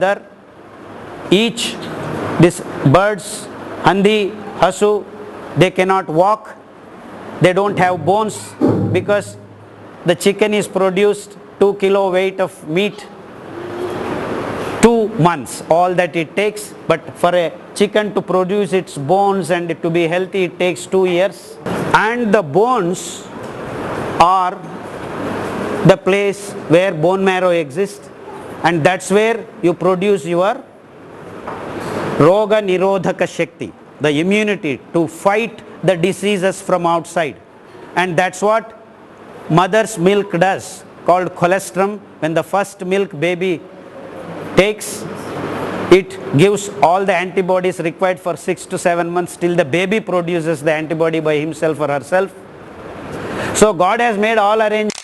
There, each these birds, handi, hasu, they cannot walk, they don't have bones because the chicken is produced 2 kilo weight of meat, 2 months, all that it takes. But for a chicken to produce its bones and to be healthy, it takes 2 years. And the bones are the place where bone marrow exists, and that's where you produce your roga nirodhaka shakti, the immunity to fight the diseases from outside. And that's what mother's milk does, called colostrum. When the first milk baby takes, it gives all the antibodies required for 6 to 7 months till the baby produces the antibody by himself or herself. So God has made all arrangements.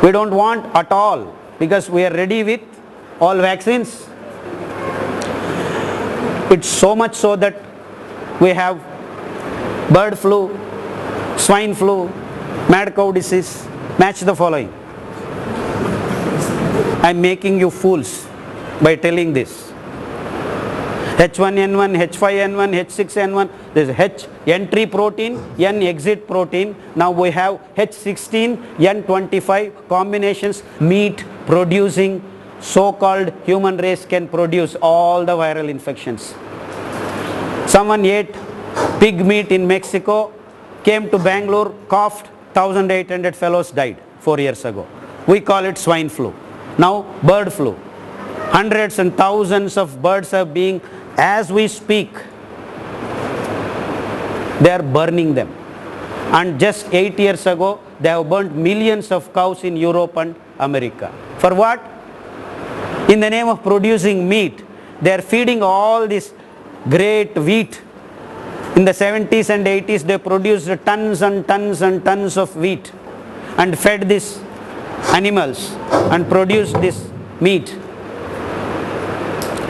We don't want at all, because we are ready with all vaccines. It's so much so that we have bird flu, swine flu, mad cow disease. Match the following. I'm making you fools by telling this. H1N1, H5N1, H6N1, there is H entry protein, N exit protein. Now we have H16, N25 combinations. Meat producing so-called human race can produce all the viral infections. Someone ate pig meat in Mexico, came to Bangalore, coughed, 1,800 fellows died 4 years ago. We call it swine flu. Now bird flu. Hundreds and thousands of birds are being, as we speak, they are burning them. And just 8 years ago, they have burnt millions of cows in Europe and America. For what? In the name of producing meat. They are feeding all this great wheat. In the 70s and 80s, they produced tons and tons and tons of wheat and fed these animals and produced this meat.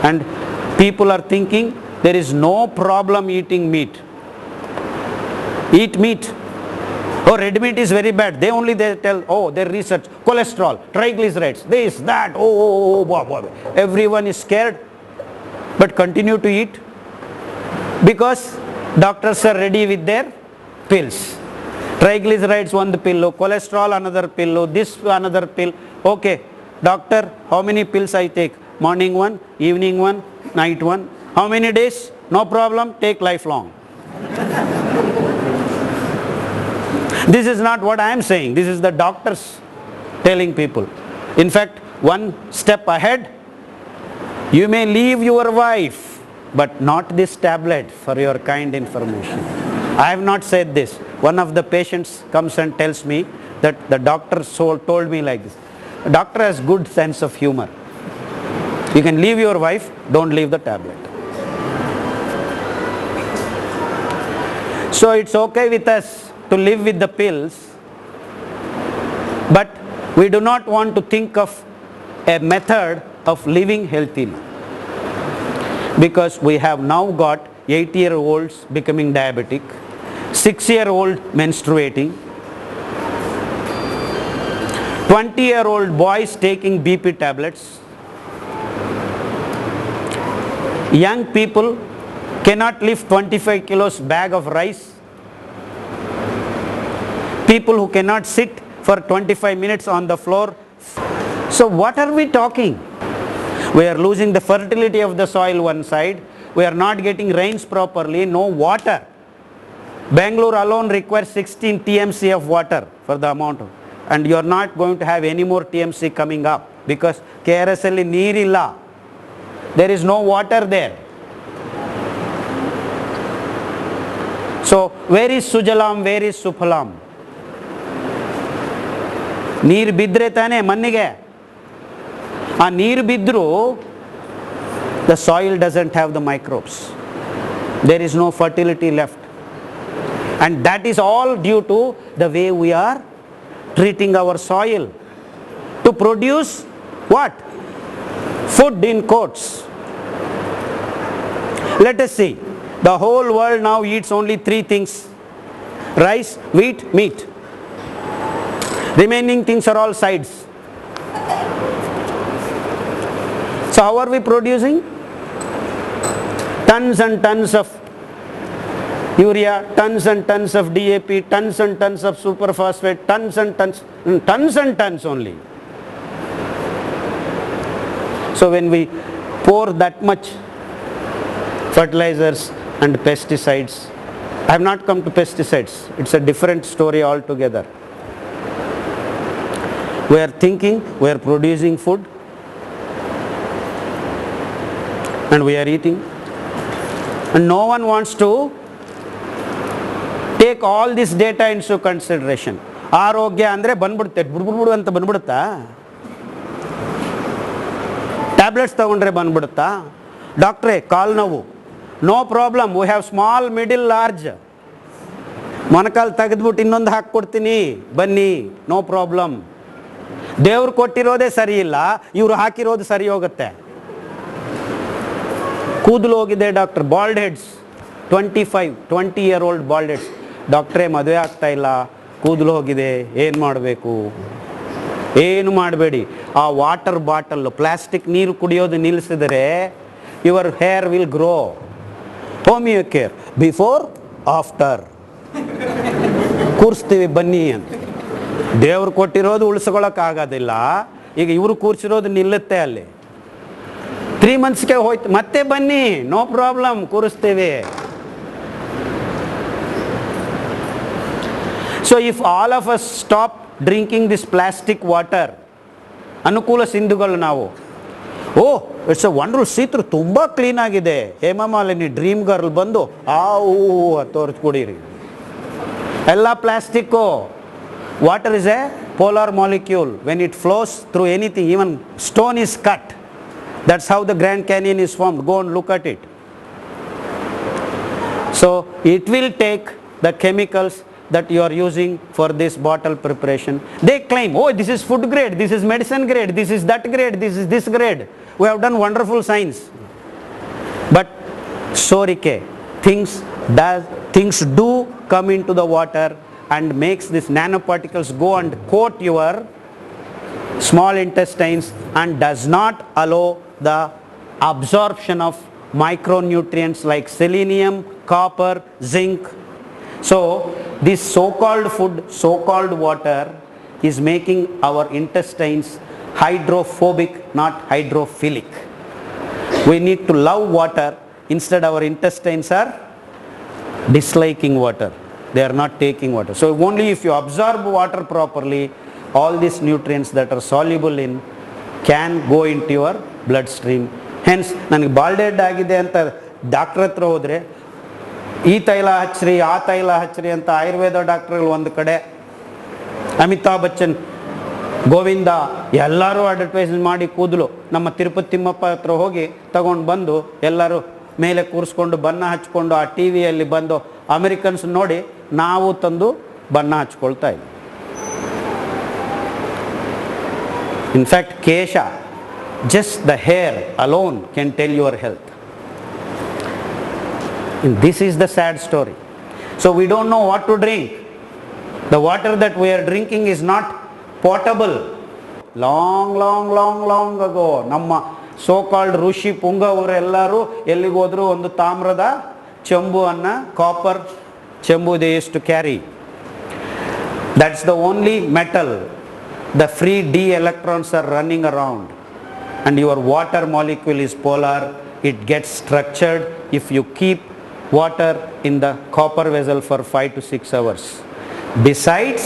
And people are thinking there is no problem eating meat. Eat meat. Oh, red meat is very bad. They tell, oh, their research, cholesterol, triglycerides, this, that, everyone is scared, but continue to eat because doctors are ready with their pills. Triglycerides one pill, cholesterol another pill, this another pill. Okay, doctor, how many pills I take? Morning one, evening one, night one. How many days? No problem, take lifelong. This is not what I am saying. This is the doctors telling people. In fact, one step ahead, you may leave your wife, but not this tablet, for your kind information. I have not said this. One of the patients comes and tells me that the doctor told me like this. The doctor has good sense of humor. You can leave your wife, don't leave the tablet. So it's okay with us to live with the pills, but we do not want to think of a method of living healthily, because we have now got 8-year-olds becoming diabetic, 6-year-old menstruating, 20-year-old boys taking BP tablets. Young people cannot lift 25 kilos bag of rice. People who cannot sit for 25 minutes on the floor. So what are we talking? We are losing the fertility of the soil one side. We are not getting rains properly, no water. Bangalore alone requires 16 TMC of water for the amount of, and you are not going to have any more TMC coming up because KRSL neerilla. There is no water there. So where is Sujalam, where is Suphalam? ನೀರು ಬಿದ್ದರೆ ತಾನೇ ಮಣ್ಣಿಗೆ. ಆ ನೀರು ಬಿದ್ದರೂ the soil doesn't have the microbes. There is no fertility left. And that is all due to the way we are treating our soil to produce what? Food in quotes. Let us see. The whole world now eats only 3 things: rice, wheat, meat. Remaining things are all sides. So how are we producing? Tons and tons of urea, tons and tons of DAP, tons and tons of superphosphate, tons and tons only. So when we pour that much fertilizers and pesticides, I have not come to pesticides, it's a different story altogether. We are thinking, we are producing food, and we are eating, and no one wants to take all this data into consideration. ಆರೋಗ್ಯ ಅಂದರೆ ಬಂದ್ಬಿಡುತ್ತೆ, ಬುಡ್ಬುಡು ಅಂತ ಬಂದ್ಬಿಡುತ್ತಾ? Tablets ತಗೊಂಡ್ರೆ ಬಂದ್ಬಿಡುತ್ತಾ? ಡಾಕ್ಟ್ರೇ ಕಾಲು ನೋವು, no problem, we have small middle large, ಮೊಣಕಾಲು ತೆಗೆದ್ಬಿಟ್ಟು ಇನ್ನೊಂದು ಹಾಕ್ಕೊಡ್ತೀನಿ ಬನ್ನಿ, ನೋ ಪ್ರಾಬ್ಲಮ್. ದೇವ್ರು ಕೊಟ್ಟಿರೋದೇ ಸರಿ ಇಲ್ಲ, ಇವರು ಹಾಕಿರೋದು ಸರಿ ಹೋಗುತ್ತೆ. ಕೂದಲು ಹೋಗಿದೆ doctor, bald heads, 20-year-old bald heads. ಡಾಕ್ಟ್ರೇ ಮದುವೆ ಆಗ್ತಾ ಇಲ್ಲ, ಕೂದಲು ಹೋಗಿದೆ, ಏನು ಮಾಡಬೇಕು? ಏನು ಮಾಡಬೇಡಿ, ಆ ವಾಟರ್ ಬಾಟಲ್ ಪ್ಲಾಸ್ಟಿಕ್ ನೀರು ಕುಡಿಯೋದು ನಿಲ್ಲಿಸಿದರೆ your hair will grow. Homeo care, before after ಕೂರಿಸ್ತೀವಿ ಬನ್ನಿ ಅಂತ. ದೇವ್ರು ಕೊಟ್ಟಿರೋದು ಉಳಿಸ್ಕೊಳ್ಳೋಕ್ಕಾಗೋದಿಲ್ಲ, ಈಗ ಇವರು ಕೂರಿಸಿರೋದು ನಿಲ್ಲುತ್ತೆ ಅಲ್ಲಿ. 3 monthsಗೆ ಹೋಯ್ತು, ಮತ್ತೆ ಬನ್ನಿ, ನೋ ಪ್ರಾಬ್ಲಮ್, ಕೂರಿಸ್ತೀವಿ. So if all of us stop drinking this plastic water, ಅನುಕೂಲ ಸಿಂಧುಗಳು ನಾವು, ಓ ಇಟ್ಸ್ ಅ ವಂಡರ್ಫುಲ್, ಸೀತರು ತುಂಬ ಕ್ಲೀನ್ ಆಗಿದೆ, ಹೇಮಮಾಲಿನಿ ಡ್ರೀಮ್ ಗರ್ಲ್ ಬಂದು ಆವು ತೋರಿಸಿ ಕುಡೀರಿ. ಎಲ್ಲ plastic. Water is A polar molecule. When it flows through anything, even stone is cut. That's how the Grand Canyon is formed. Go and look at it. So it will take the chemicals that you are using for this bottle preparation. They claim, oh, this is food grade, this is medicine grade, this is that grade, this is this grade. We have done wonderful science. But sorike, things do come into the water and makes these nanoparticles go and coat your small intestines and does not allow the absorption of micronutrients like selenium, copper, zinc. So this so-called food, so-called water is making our intestines hydrophobic, not hydrophilic. We need to love water, instead our intestines are disliking water. They are not taking water. So only if you absorb water properly, all these nutrients that are soluble in can go into your bloodstream. Hence ನನಗೆ bald head ಆಗಿದೆ ಅಂತ doctor ಹತ್ರ ಹೋದರೆ ಈ ತೈಲ ಹಚ್ಚ್ರಿ, ಆ ತೈಲ ಹಚ್ಚ್ರಿ ಅಂತ ಆಯುರ್ವೇದ ಡಾಕ್ಟ್ರುಗಳು ಒಂದು ಕಡೆ, ಅಮಿತಾಬ್ ಬಚ್ಚನ್, ಗೋವಿಂದ ಎಲ್ಲರೂ ಅಡ್ವರ್ಟೈಸ್ ಮಾಡಿ ಕೂದಲು, ನಮ್ಮ ತಿರುಪತಿ ತಿಮ್ಮಪ್ಪ ಹತ್ರ ಹೋಗಿ ತಗೊಂಡು ಬಂದು ಎಲ್ಲರೂ ಮೇಲೆ ಕೂರಿಸ್ಕೊಂಡು ಬಣ್ಣ ಹಚ್ಕೊಂಡು ಆ ಟಿ ವಿಯಲ್ಲಿ ಬಂದು ಅಮೆರಿಕನ್ಸ್ ನೋಡಿ ನಾವು ತಂದು ಬಣ್ಣ ಹಚ್ಕೊಳ್ತಾ ಇದ್ವಿ. ಇನ್ಫ್ಯಾಕ್ಟ್ ಕೇಶ, just the hair alone can tell your health. And this is the sad story. So we don't know what to drink. The water that we are drinking is not potable. Long ago, ನಮ್ಮ so called ಋಷಿ ಪುಂಗವರೆಲ್ಲರೂ ಎಲ್ಲಿಗೆ ಹೋದ್ರು ಒಂದು ತಾಮ್ರದ ಚೆಂಬುವನ್ನು, copper ಚೆಂಬು they used to carry. That's the only metal. The free d electrons are running around. And your water molecule is polar. It gets structured if you keep water in the copper vessel for 5 to 6 hours. Besides,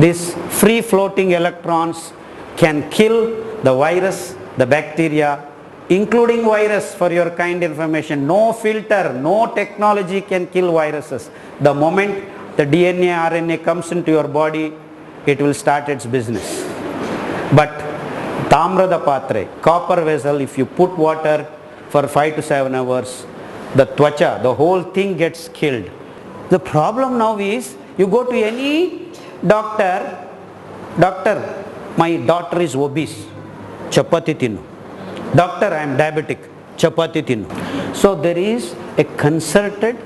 these free floating electrons can kill the virus, the bacteria, including virus. For your kind information, no filter, no technology can kill viruses. The moment the DNA, RNA comes into your body, it will start its business. But tamrada patre, copper vessel, if you put water for 5 to 7 hours, the twacha, the whole thing gets killed. The problem now is, you go to any doctor, my daughter is obese, chapati tinnu. Doctor, I am diabetic, chapati tinnu. So there is a concerted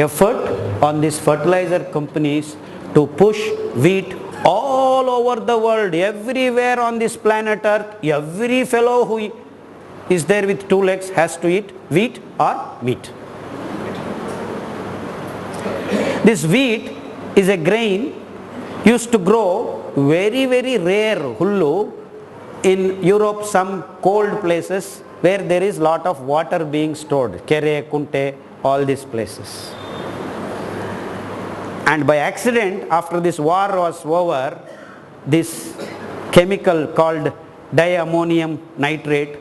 effort on these fertilizer companies to push wheat all over the world, everywhere on this planet Earth. Every fellow who is there with two legs has to eat wheat or meat? This wheat is a grain used to grow very, very rare hullu in Europe, some cold places where there is lot of water being stored. Kere, Kunte, all these places. And by accident, after this war was over, this chemical called diammonium nitrate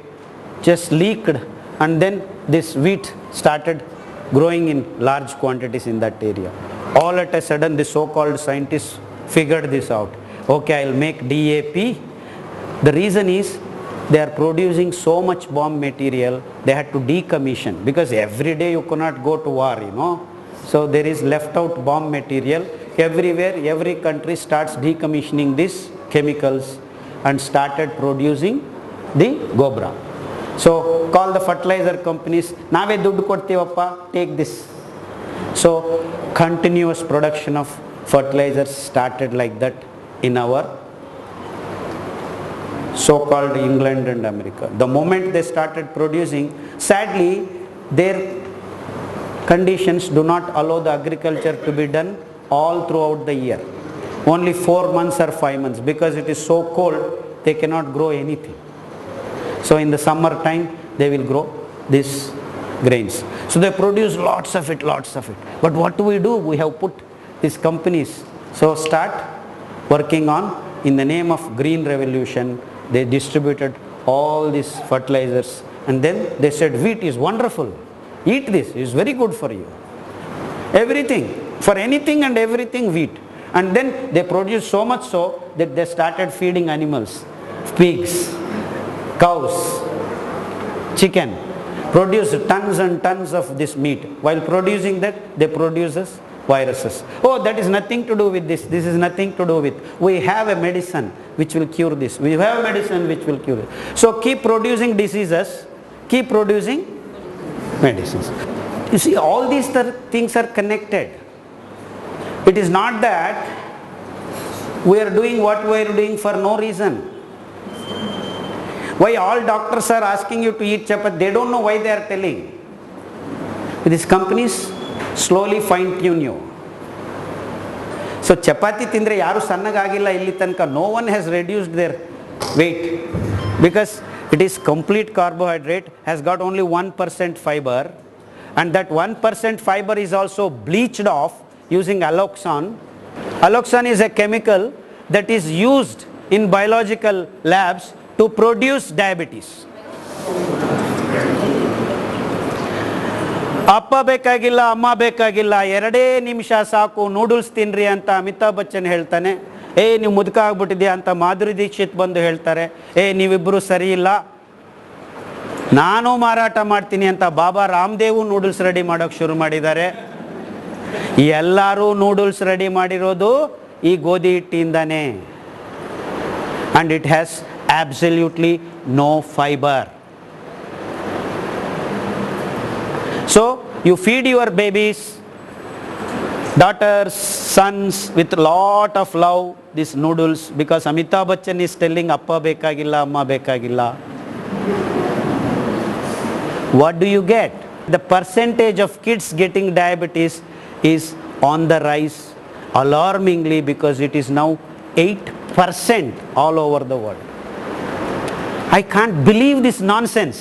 just leaked, and then this wheat started growing in large quantities in that area. All at a sudden, the so-called scientists figured this out. Okay, I'll make DAP. The reason is they are producing so much bomb material, they had to decommission, because every day you cannot go to war, you know. So there is left out bomb material everywhere. Every country starts decommissioning these chemicals and started producing the Gobra. So call the fertilizer companies, nave duddu kodtivappa, take this. So continuous production of fertilizers started like that in our so-called England and America. The moment they started producing, sadly their conditions do not allow the agriculture to be done all throughout the year. Only 4 months or 5 months, because it is so cold they cannot grow anything. So in the summer time they will grow these grains. So they produce lots of it. But what do? We have put these companies. So start working on, in the name of green revolution, they distributed all these fertilizers, and then they said wheat is wonderful. Eat this, it is very good for you. Everything, for anything and everything wheat. And then they produced so much so that they started feeding animals, pigs, cows, chicken, produce tons and tons of this meat. While producing that, they produce viruses. Oh, that is nothing to do with this. This is nothing to do with. We have a medicine which will cure this. We have a medicine which will cure it. So keep producing diseases, keep producing medicines. You see, all these things are connected. It is not that we are doing what we are doing for no reason. Why all doctors are asking you to eat chapati? They don't know why they are telling. These companies slowly fine tune you. So chapati tindre yaru sannagagilla illi tanka, no one has reduced their weight, because it is complete carbohydrate, has got only 1% fiber, and that 1% fiber is also bleached off using alloxan. Alloxan is a chemical that is used in biological labs to produce diabetes. ಅಪ್ಪ ಬೇಕಾಗಿಲ್ಲ, ಅಮ್ಮ ಬೇಕಾಗಿಲ್ಲ, 2 ನಿಮಿಷ ಸಾಕು, noodles ತಿನ್ರಿ ಅಂತ ಅಮಿತಾಬ್ ಬಚ್ಚನ್ ಹೇಳ್ತಾನೆ. ನೀವು ಮುದುಕ ಆಗ್ಬಿಟ್ಟಿದ್ಯಾ ಅಂತ ಮಾಧುರಿ ದೀಕ್ಷಿತ್ ಬಂದು ಹೇಳ್ತಾರೆ. ನೀವಿಬ್ಬರು ಸರಿ ಇಲ್ಲ, ನಾನು ಮಾರಾಟ ಮಾಡ್ತೀನಿ ಅಂತ ಬಾಬಾ ರಾಮದೇವ್ ನೂಡಲ್ಸ್ ರೆಡಿ ಮಾಡೋಕೆ ಶುರು ಮಾಡಿದ್ದಾರೆ. ಎಲ್ಲರೂ ನೂಡಲ್ಸ್ ರೆಡಿ ಮಾಡಿರೋದು ಈ ಗೋಧಿ ಹಿಟ್ಟಿಂದಾನೆ. And it has absolutely no fiber. So you feed your babies, daughters, sons, with lot of love these noodles, because Amitabh Bachchan is telling appa bekagilla, amma bekagilla. What do you get? The percentage of kids getting diabetes is on the rise alarmingly, because it is now 8% all over the world. I can't believe this nonsense.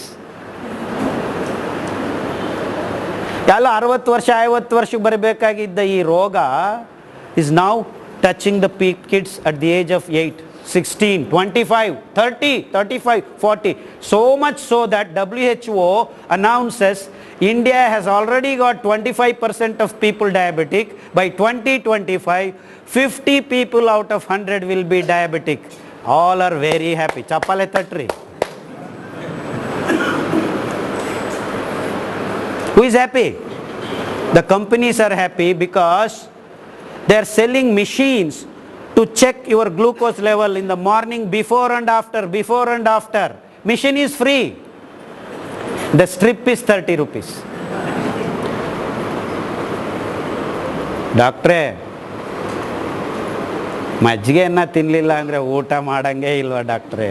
ಎಲ್ಲ 60 ವರ್ಷ 50 ವರ್ಷಕ್ಕೆ ಬರಬೇಕಾಗಿದ್ದ ಈ ರೋಗ is now touching the kids at the age of 8, 16, 25, 30, 35, 40. So much so that WHO announces India has already got 25% of people diabetic. By 2025, 50 people out of 100 will be diabetic. All are very happy. Chapale tatri. Who is happy? The companies are happy because they are selling machines to check your glucose level in the morning, before and after. Machine is free. The strip is 30 rupees. ಡಾಕ್ಟ್ರೇ, ಮಜ್ಜಿಗೆಯನ್ನು ತಿನ್ನಲಿಲ್ಲ ಅಂದರೆ ಊಟ ಮಾಡಂಗೆ ಇಲ್ವಾ ಡಾಕ್ಟ್ರೇ?